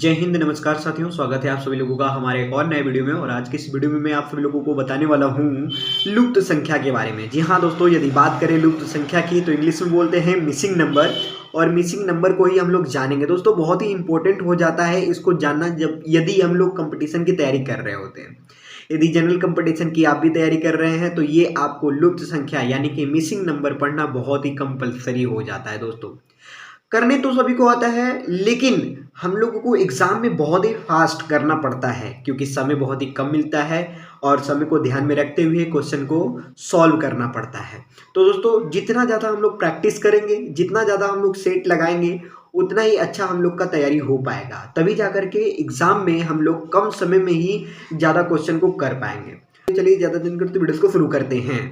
जय हिंद, नमस्कार साथियों। स्वागत है आप सभी लोगों का हमारे एक और नए वीडियो में। और आज की इस वीडियो में मैं आप सभी लोगों को बताने वाला हूँ लुप्त संख्या के बारे में। जी हाँ दोस्तों, यदि बात करें लुप्त संख्या की तो इंग्लिश में बोलते हैं मिसिंग नंबर, और मिसिंग नंबर को ही हम लोग जानेंगे। दोस्तों बहुत ही इंपॉर्टेंट हो जाता है इसको जानना जब यदि हम लोग कंपटीशन की तैयारी कर रहे होते हैं। यदि जनरल कंपटीशन की आप भी तैयारी कर रहे हैं तो ये आपको लुप्त संख्या यानी कि मिसिंग नंबर पढ़ना बहुत ही कंपलसरी हो जाता है। दोस्तों करने तो सभी को आता है, लेकिन हम लोगों को एग्जाम में बहुत ही फास्ट करना पड़ता है क्योंकि समय बहुत ही कम मिलता है और समय को ध्यान में रखते हुए क्वेश्चन को सॉल्व करना पड़ता है। तो दोस्तों जितना ज़्यादा हम लोग प्रैक्टिस करेंगे, जितना ज़्यादा हम लोग सेट लगाएंगे, उतना ही अच्छा हम लोग का तैयारी हो पाएगा। तभी जाकर के एग्जाम में हम लोग कम समय में ही ज़्यादा क्वेश्चन को कर पाएंगे। चलिए ज़्यादा दिन करते वीडियो को शुरू करते हैं।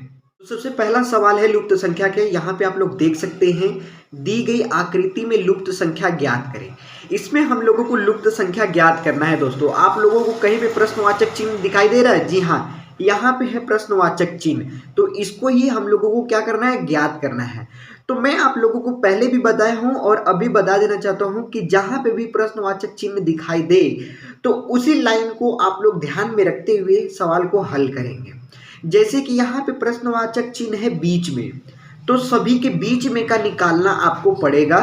तो सबसे पहला सवाल है लुप्त संख्या के। यहाँ पे आप लोग देख सकते हैं दी गई आकृति में लुप्त संख्या ज्ञात करें। इसमें हम लोगों को लुप्त संख्या ज्ञात करना है। दोस्तों आप लोगों को कहीं पे प्रश्नवाचक चिन्ह दिखाई दे रहा है? जी हाँ, यहाँ पे है प्रश्नवाचक चिन्ह, तो इसको ही हम लोगों को क्या करना है, ज्ञात करना है। तो मैं आप लोगों को पहले भी बताया हूँ और अभी बता देना चाहता हूँ कि जहाँ पे भी प्रश्नवाचक चिन्ह दिखाई दे तो उसी लाइन को आप लोग ध्यान में रखते हुए सवाल को हल करेंगे। जैसे कि यहाँ पे प्रश्नवाचक चिन्ह है बीच में, तो सभी के बीच में का निकालना आपको पड़ेगा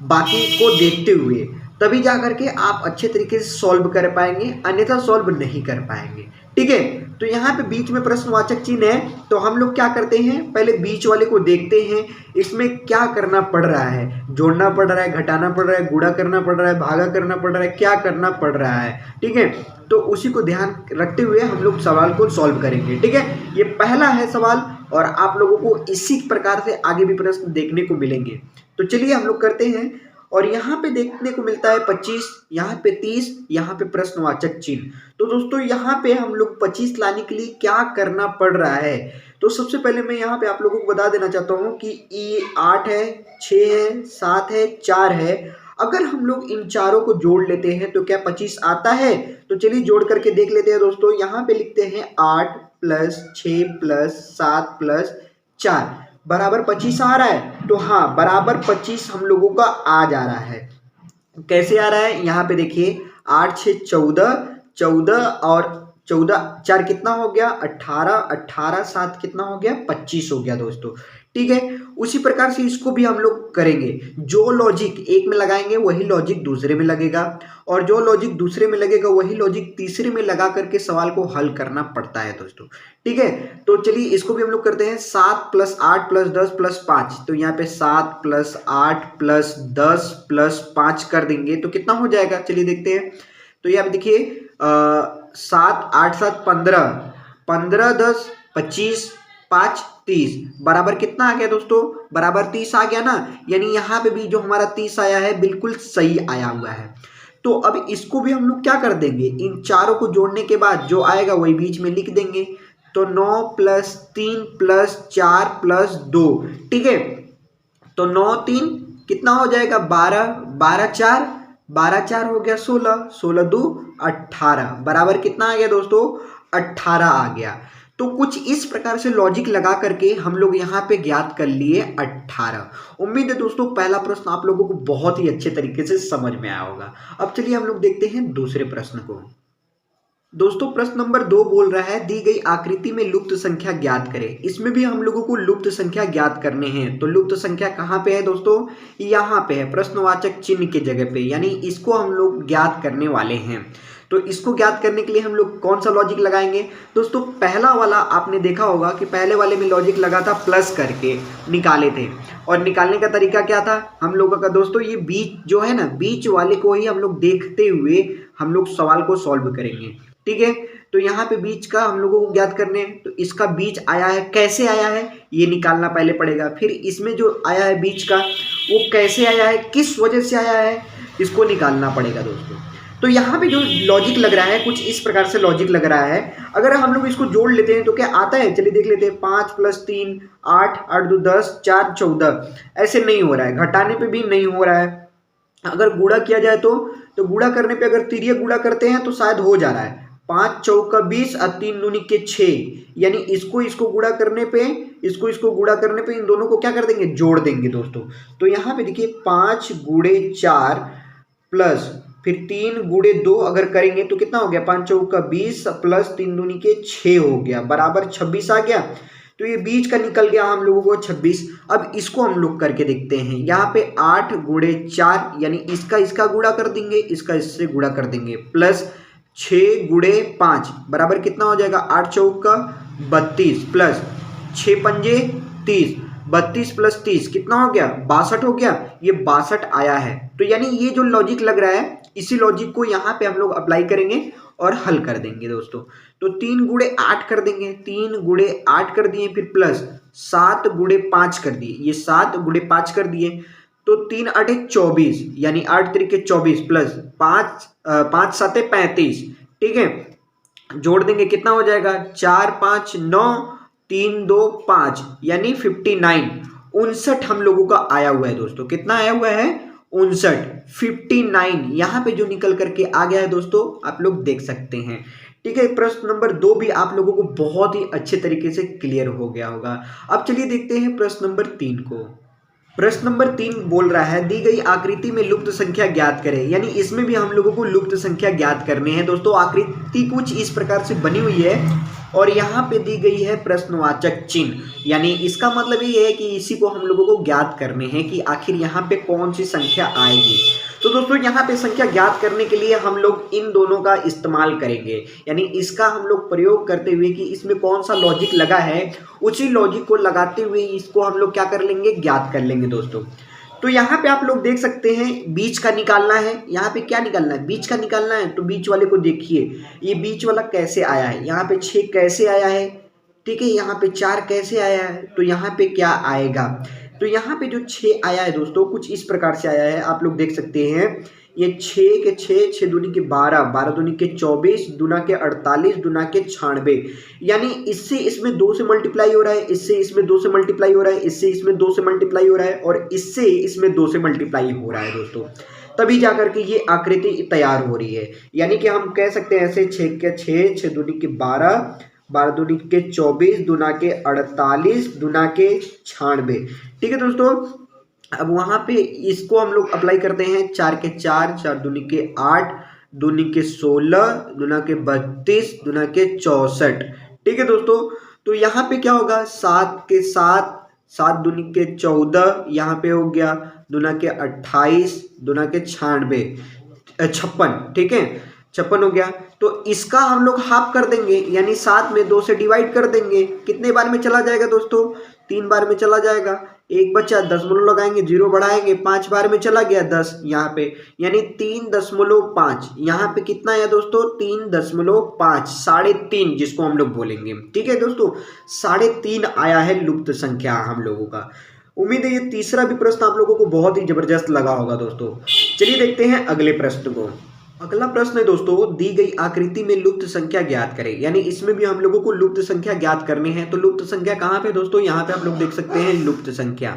बाकी को देखते हुए, तभी जाकर के आप अच्छे तरीके से सॉल्व कर पाएंगे, अन्यथा सॉल्व नहीं कर पाएंगे। ठीक है, तो यहाँ पे बीच में प्रश्नवाचक चिन्ह है तो हम लोग क्या करते हैं, पहले बीच वाले को देखते हैं इसमें क्या करना पड़ रहा है, जोड़ना पड़ रहा है, घटाना पड़ रहा है, गुणा करना पड़ रहा है, भागा करना पड़ रहा है, क्या करना पड़ रहा है। ठीक है, तो उसी को ध्यान रखते हुए हम लोग सवाल को सॉल्व करेंगे। ठीक है, ये पहला है सवाल और आप लोगों को इसी प्रकार से आगे भी प्रश्न देखने को मिलेंगे। तो चलिए हम लोग करते हैं। और यहाँ पे देखने को मिलता है 25, यहाँ पे 30, यहाँ पे प्रश्नवाचक चिन्ह। तो दोस्तों यहाँ पे हम लोग 25 लाने के लिए क्या करना पड़ रहा है, तो सबसे पहले मैं यहाँ पे आप लोगों को बता देना चाहता हूँ कि ये 8 है, 6 है, 7 है, 4 है। अगर हम लोग इन चारों को जोड़ लेते हैं तो क्या 25 आता है? तो चलिए जोड़ करके देख लेते हैं। दोस्तों यहाँ पे लिखते हैं 8 + 6 + 7 + 4 बराबर 25 आ रहा है। तो हाँ, बराबर 25 हम लोगों का आ जा रहा है। कैसे आ रहा है, यहाँ पे देखिए 8 6 14, 14 और 14 4 कितना हो गया, 18, 18 7 कितना हो गया, 25 हो गया दोस्तों। ठीक है, उसी प्रकार से इसको भी हम लोग करेंगे। जो लॉजिक एक में लगाएंगे वही लॉजिक दूसरे में लगेगा, और जो लॉजिक दूसरे में लगेगा वही लॉजिक तीसरे में लगा करके सवाल को हल करना पड़ता है दोस्तों। ठीक है, तो चलिए इसको भी हम लोग करते हैं। 7 + 8 + 10 + 5, तो यहाँ पे 7 + 8 + 10 + 5 कर देंगे तो कितना हो जाएगा, चलिए देखते हैं। तो यहाँ पे देखिए 7 8 7 15, 15 10 25, 5 30 बराबर कितना आ गया दोस्तों, बराबर 30 आ गया ना। यानी यहाँ पे भी जो हमारा 30 आया है बिल्कुल सही आया हुआ है। तो अब इसको भी हम लोग क्या कर देंगे, इन चारों को जोड़ने के बाद जो आएगा वही बीच में लिख देंगे। तो 9 + 3 + 4 + 2। ठीक है, तो 9 3 कितना हो जाएगा, 12, 12 4, 12 4 हो गया 16, 16 2 18 बराबर कितना आ गया दोस्तों, 18 आ गया। तो कुछ इस प्रकार से लॉजिक लगा करके हम लोग यहाँ पे ज्ञात कर लिए 18। उम्मीद है दोस्तों पहला प्रश्न आप लोगों को बहुत ही अच्छे तरीके से समझ में आया होगा। अब चलिए हम लोग देखते हैं दूसरे प्रश्न को। दोस्तों प्रश्न नंबर 2 बोल रहा है दी गई आकृति में लुप्त संख्या ज्ञात करें। इसमें भी हम लोगों को लुप्त संख्या ज्ञात करने हैं। तो लुप्त संख्या कहाँ पे है दोस्तों, यहाँ पे है प्रश्नवाचक चिन्ह के जगह पे, यानी इसको हम लोग ज्ञात करने वाले हैं। तो इसको ज्ञात करने के लिए हम लोग कौन सा लॉजिक लगाएंगे दोस्तों, पहला वाला आपने देखा होगा कि पहले वाले में लॉजिक लगा था प्लस करके निकाले थे। और निकालने का तरीका क्या था हम लोगों का दोस्तों, ये बीच जो है ना, बीच वाले को ही हम लोग देखते हुए हम लोग सवाल को सॉल्व करेंगे। ठीक है, तो यहाँ पे बीच का हम लोगों को ज्ञात करने हैं। तो इसका बीच आया है, कैसे आया है ये निकालना पहले पड़ेगा। फिर इसमें जो आया है बीच का वो कैसे आया है, किस वजह से आया है, इसको निकालना पड़ेगा दोस्तों। तो यहाँ पे जो लॉजिक लग रहा है कुछ इस प्रकार से लॉजिक लग रहा है। अगर हम लोग इसको जोड़ लेते हैं तो क्या आता है, चलिए देख लेते हैं। 5 + 3 8, 8 2 10, 4 14, ऐसे नहीं हो रहा है, घटाने पे भी नहीं हो रहा है। अगर गुणा किया जाए तो गुणा करने पे अगर तिरिय गुणा करते हैं तो शायद हो जा रहा है। 5 चौका 20 और 3 दूनी के 6, यानी इसको गुणा करने पे इसको गुणा करने पे इन दोनों को क्या कर देंगे, जोड़ देंगे दोस्तों। तो यहाँ पे देखिए 5 × 4 प्लस फिर 3 गुणे 2 अगर करेंगे तो कितना हो गया, 5 चौका 20 प्लस 3 दूनी के 6 हो गया, बराबर 26 आ गया। तो ये बीच का निकल गया हम लोगों को 26। अब इसको हम लोग करके देखते हैं। यहाँ पे 8 गुणे 4 यानी इसका गुणा कर देंगे, इसका इससे गुणा कर देंगे, प्लस 6 गुणे 5 बराबर कितना हो जाएगा, 8 चौका 32 प्लस 6 पंजे 30, 32 प्लस 30 कितना हो गया, 62 हो गया। ये 62 आया है। तो यानी ये जो लॉजिक लग रहा है, इसी लॉजिक को यहाँ पे हम लोग अप्लाई करेंगे और हल कर देंगे दोस्तों। तो 3 गुणे 8 कर देंगे, 3 गुणे 8 कर दिए, फिर प्लस 7 गुणे 5 कर दिए, ये 7 गुणे 5 कर दिए। तो 3 8 24 यानी 8 तरीके 24 प्लस 5 7 35, ठीक है, जोड़ देंगे कितना हो जाएगा, 4 5 9 3 2 5 यानी 59, 59 हम लोगों का आया हुआ है दोस्तों। कितना आया हुआ है, 59, 59 यहाँ पे जो निकल करके आ गया है दोस्तों, आप लोग देख सकते हैं। ठीक है, प्रश्न नंबर 2 भी आप लोगों को बहुत ही अच्छे तरीके से क्लियर हो गया होगा। अब चलिए देखते हैं प्रश्न नंबर 3 को। प्रश्न नंबर 3 बोल रहा है, दी गई आकृति में लुप्त संख्या ज्ञात करें। यानी इसमें भी हम लोगों को लुप्त संख्या ज्ञात करने हैं दोस्तों। आकृति कुछ इस प्रकार से बनी हुई है और यहाँ पे दी गई है प्रश्नवाचक चिन्ह, यानी इसका मतलब ये है कि इसी को हम लोगों को ज्ञात करने हैं कि आखिर यहाँ पे कौन सी संख्या आएगी। तो दोस्तों यहाँ पे संख्या ज्ञात करने के लिए हम लोग इन दोनों का इस्तेमाल करेंगे, यानी इसका हम लोग प्रयोग करते हुए कि इसमें कौन सा लॉजिक लगा है, उसी लॉजिक को लगाते हुए इसको हम लोग क्या कर लेंगे, ज्ञात कर लेंगे दोस्तों। तो यहाँ पे आप लोग देख सकते हैं बीच का निकालना है। यहाँ पे क्या निकालना है, बीच का निकालना है। तो बीच वाले को देखिए, ये बीच वाला कैसे आया है, यहाँ पे 6 कैसे आया है, ठीक है, यहाँ पे 4 कैसे आया है, तो यहाँ पे क्या आएगा। तो यहाँ पे जो 6 आया है दोस्तों, कुछ इस प्रकार से आया है, आप लोग देख सकते हैं। ये 6 के 6, 6 दूनी के 12, 12 दूनी के 24, दूना के 48, दूना के 96, यानी इससे इसमें 2 से मल्टीप्लाई हो रहा है, इससे इसमें 2 से मल्टीप्लाई हो रहा है, इससे इसमें 2 से मल्टीप्लाई हो रहा है और इससे इसमें 2 से मल्टीप्लाई हो रहा है दोस्तों। तभी जाकर के ये आकृति तैयार हो रही है। यानी कि हम कह सकते हैं ऐसे 6 के 6, 6 दूनी के 12, 12 दूनी के 24, दूना के 48, दूना के 96, ठीक है दोस्तों। अब वहाँ पे इसको हम लोग अप्लाई करते हैं, 4 के 4, 4 दूनी के 8, दूनी के 16, दूना के 32, दूना के 64, ठीक है दोस्तों। तो यहाँ पे क्या होगा, 7 के 7, 7 दूनी के 14, यहाँ पे हो गया दूना के 28, दूना के 96, 56, ठीक है, 56 हो गया। तो इसका हम लोग हाफ कर देंगे, यानी 7 में 2 से डिवाइड कर देंगे। कितने बार में चला जाएगा दोस्तों, 3 बार में चला जाएगा। एक बच्चा दशमलव लगाएंगे, 0 बढ़ाएंगे, 5 बार में चला गया 10 यहाँ पे, यानी 3.5। यहाँ पे कितना है दोस्तों, 3.5, 3.5 जिसको हम लोग बोलेंगे, ठीक है दोस्तों। 3.5 आया है लुप्त संख्या हम लोगों का। उम्मीद है ये तीसरा भी प्रश्न आप लोगों को बहुत ही जबरदस्त लगा होगा दोस्तों। चलिए देखते हैं अगले प्रश्न को। अगला प्रश्न है दोस्तों, दी गई आकृति में लुप्त संख्या ज्ञात करें। यानी इसमें भी हम लोगों को लुप्त संख्या ज्ञात करनी है। तो लुप्त संख्या कहाँ पे दोस्तों, यहाँ पे आप लोग देख सकते हैं लुप्त संख्या,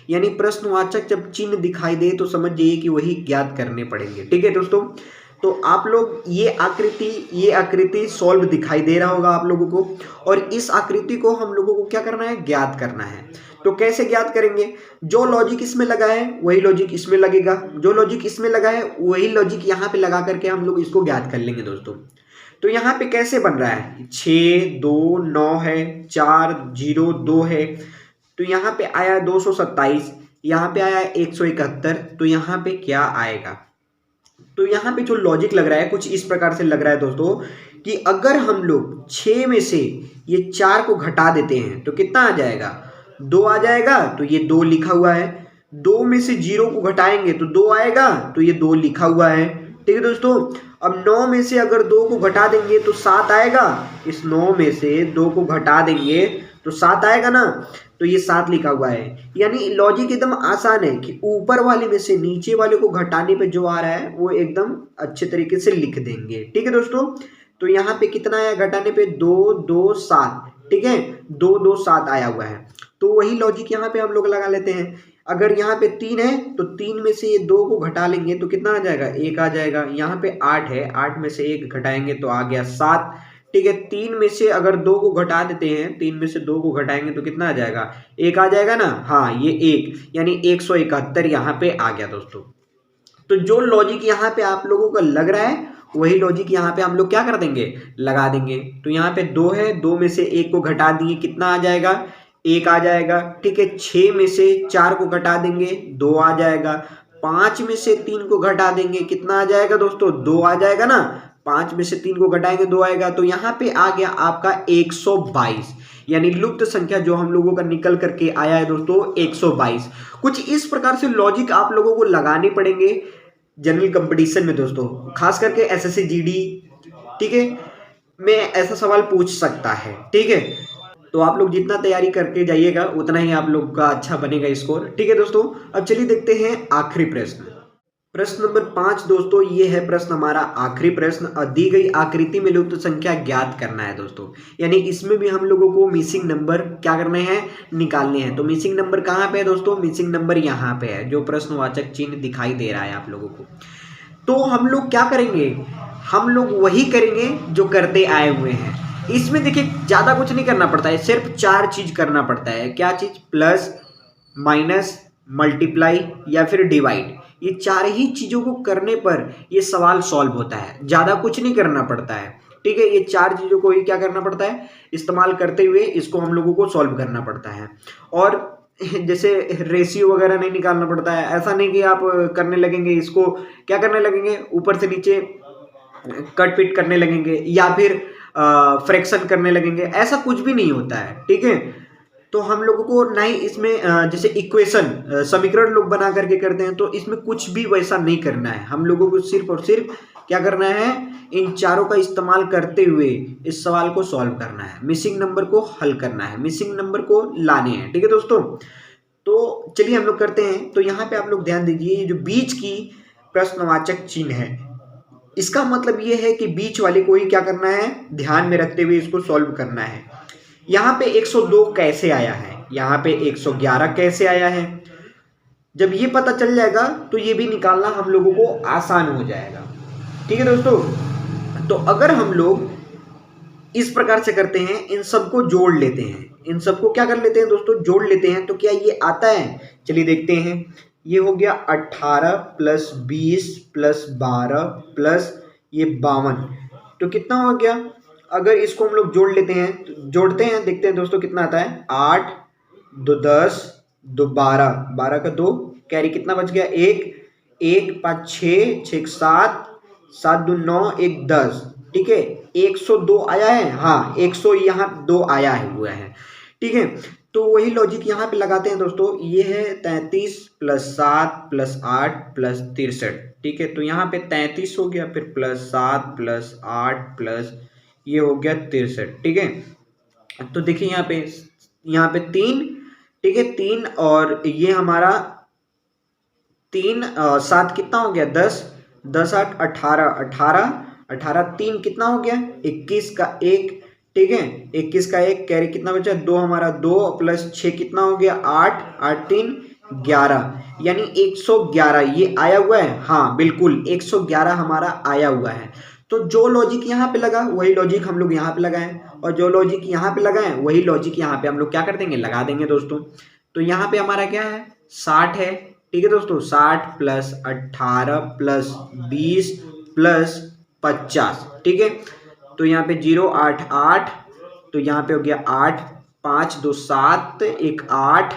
यानी प्रश्नवाचक जब चिन्ह दिखाई दे तो समझ जाइए कि वही ज्ञात करने पड़ेंगे, ठीक है दोस्तों। तो आप लोग ये आकृति सॉल्व दिखाई दे रहा होगा आप लोगों को, और इस आकृति को हम लोगों को क्या करना है, ज्ञात करना है। तो कैसे ज्ञात करेंगे, जो लॉजिक इसमें लगा है वही लॉजिक इसमें लगेगा, जो लॉजिक इसमें लगा है वही लॉजिक यहाँ पे लगा करके हम लोग इसको ज्ञात कर लेंगे दोस्तों। तो यहाँ पे कैसे बन रहा है, 6 2 9 है, 4 0 2 है, तो यहाँ पे आया 227, यहाँ पे आया 171, तो यहाँ पे क्या आएगा। तो यहाँ पे जो लॉजिक लग रहा है कुछ इस प्रकार से लग रहा है दोस्तों कि अगर हम लोग 6 में से ये 4 को घटा देते हैं तो कितना आ जाएगा, 2 आ जाएगा। तो ये 2 लिखा हुआ है। 2 में से 0 को घटाएंगे तो 2 आएगा, तो ये 2 लिखा हुआ है, ठीक है दोस्तों। अब 9 में से अगर 2 को घटा देंगे तो 7 आएगा। इस 9 में से 2 को घटा देंगे तो 7 आएगा ना, तो ये 7 लिखा हुआ है। यानी लॉजिक एकदम आसान है कि ऊपर वाले में से नीचे वाले को घटाने पे जो आ रहा है वो एकदम अच्छे तरीके से लिख देंगे, ठीक है दोस्तों। तो यहाँ पे कितना आया घटाने पे, 2 2 7, ठीक है, 2 2 7 आया हुआ है। तो वही लॉजिक यहाँ पे हम लोग लगा लेते हैं। अगर यहाँ पे 3 है तो 3 में से ये 2 को घटा लेंगे तो कितना आ जाएगा, 1 आ जाएगा। यहाँ पे 8 है, 8 में से 1 घटाएंगे तो आ गया 7, ठीक है। 3 में से अगर 2 को घटा देते हैं, 3 में से 2 को घटाएंगे तो कितना आ जाएगा, 1 आ जाएगा ना, हाँ ये 1, यानी 171 यहाँ पे आ गया दोस्तों। तो जो लॉजिक यहाँ पे आप लोगों को लग रहा है वही लॉजिक यहाँ पे हम लोग क्या कर देंगे, लगा देंगे। तो यहाँ पे 2 है, 2 में से 1 को घटा दिए, कितना आ जाएगा, 1 आ जाएगा। ठीक है, 6 में से 4 को घटा देंगे, 2 आ जाएगा। 5 में से 3 को घटा देंगे, कितना आ जाएगा दोस्तों, 2 आ जाएगा ना। 5 में से 3 को घटाएंगे, 2 आएगा। तो यहाँ पे आ गया आपका 122, यानी लुप्त संख्या जो हम लोगों का निकल करके आया है दोस्तों 122। कुछ इस प्रकार से लॉजिक आप लोगों को लगाने पड़ेंगे जनरल कंपटीशन में दोस्तों, खास करके एसएससी जीडी, ठीक है, में ऐसा सवाल पूछ सकता है। ठीक है, तो आप लोग जितना तैयारी करके जाइएगा उतना ही आप लोग का अच्छा बनेगा स्कोर। ठीक है दोस्तों, अब चलिए देखते हैं आखिरी प्रश्न। प्रश्न नंबर 5 दोस्तों, ये है प्रश्न हमारा आखिरी प्रश्न। दी गई आकृति में लुप्त संख्या ज्ञात करना है दोस्तों, यानी इसमें भी हम लोगों को मिसिंग नंबर क्या करने हैं, निकालने हैं। तो मिसिंग नंबर कहाँ पे है दोस्तों, मिसिंग नंबर यहाँ पे है, जो प्रश्नवाचक चिन्ह दिखाई दे रहा है आप लोगों को। तो हम लोग क्या करेंगे, हम लोग वही करेंगे जो करते आए हुए हैं। इसमें देखिए ज़्यादा कुछ नहीं करना पड़ता है, सिर्फ 4 चीज़ करना पड़ता है। क्या चीज़, प्लस, माइनस, मल्टीप्लाई या फिर डिवाइड। ये 4 ही चीज़ों को करने पर ये सवाल सॉल्व होता है, ज़्यादा कुछ नहीं करना पड़ता है। ठीक है, ये 4 चीज़ों को ही क्या करना पड़ता है, इस्तेमाल करते हुए इसको हम लोगों को सॉल्व करना पड़ता है। और जैसे रेशियो वगैरह नहीं निकालना पड़ता है, ऐसा नहीं कि आप करने लगेंगे इसको, क्या करने लगेंगे, ऊपर से नीचे कट पिट करने लगेंगे या फिर फ्रैक्शन करने लगेंगे, ऐसा कुछ भी नहीं होता है। ठीक है, तो हम लोगों को ना ही इसमें जैसे इक्वेशन समीकरण लोग बना करके करते हैं, तो इसमें कुछ भी वैसा नहीं करना है। हम लोगों को सिर्फ और सिर्फ क्या करना है, इन चारों का इस्तेमाल करते हुए इस सवाल को सॉल्व करना है, मिसिंग नंबर को हल करना है, मिसिंग नंबर को लाने हैं। ठीक है दोस्तों, तो चलिए हम लोग करते हैं। तो यहाँ पे आप लोग ध्यान दीजिए, ये जो बीच की प्रश्नवाचक चिन्ह है, इसका मतलब ये है कि बीच वाले को ही क्या करना है, ध्यान में रखते हुए इसको सॉल्व करना है। यहाँ पे 102 कैसे आया है, यहाँ पे 111 कैसे आया है, जब ये पता चल जाएगा तो ये भी निकालना हम लोगों को आसान हो जाएगा। ठीक है दोस्तों, तो अगर हम लोग इस प्रकार से करते हैं, इन सबको जोड़ लेते हैं, इन सबको क्या कर लेते हैं दोस्तों, जोड़ लेते हैं, तो क्या ये आता है, चलिए देखते हैं। ये हो गया 18 प्लस 20 प्लस 12 प्लस ये 52, तो कितना हो गया। अगर इसको हम लोग जोड़ लेते हैं, तो जोड़ते हैं, देखते हैं दोस्तों कितना आता है, 8 2 10 2 12, 12 का 2 कैरी, कितना बच गया, 1 1 5 6 6 7 7 2 9 1 10। ठीक है, 102 आया है, हाँ 100 यहाँ 2 आया है हुआ है। ठीक है, तो वही लॉजिक यहाँ पे लगाते हैं दोस्तों। ये है 33 प्लस 7 प्लस 8 प्लस 63। ठीक है, तो यहाँ पे 33 हो गया, फिर प्लस 7 प्लस 8 प्लस ये हो गया 63। ठीक है, तो देखिए यहाँ पे 3, ठीक है 3, और ये हमारा 3 7 कितना हो गया, 10 10 8 18 18 18 3 कितना हो गया, 21 का 1। ठीक है, 21 का 1 कैरी, कितना बचा, 2 हमारा, 2 प्लस 6 कितना हो गया, 8 8 3 11, यानी 111 ये आया हुआ है। हाँ बिल्कुल 111 हमारा आया हुआ है। तो जो लॉजिक यहाँ पे लगा वही लॉजिक हम लोग यहाँ पे लगाएं, और जो लॉजिक यहाँ पे लगाएं वही लॉजिक यहाँ पे हम लोग क्या कर देंगे, लगा देंगे दोस्तों। तो यहाँ पे हमारा क्या है, 60 है। ठीक है दोस्तों, 60 प्लस 18 प्लस 20 प्लस 50। ठीक है, तो यहाँ पे 0 8 8, तो यहाँ पे हो गया 8 5 2 7 1 8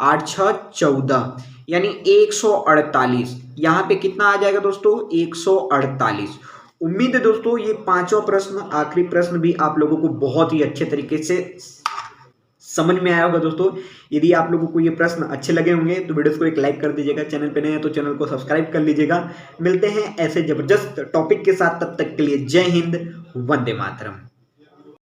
8 6 14, यानी 148। यहाँ पे कितना आ जाएगा दोस्तों, 148। उम्मीद है दोस्तों ये 5वां प्रश्न, आखिरी प्रश्न भी आप लोगों को बहुत ही अच्छे तरीके से समझ में आया होगा दोस्तों। यदि आप लोगों को ये प्रश्न अच्छे लगे होंगे तो वीडियोस को एक लाइक कर दीजिएगा, चैनल पे नए हैं तो चैनल को सब्सक्राइब कर लीजिएगा। मिलते हैं ऐसे जबरदस्त टॉपिक के साथ, तब तक के लिए जय हिंद, वंदे मातरम।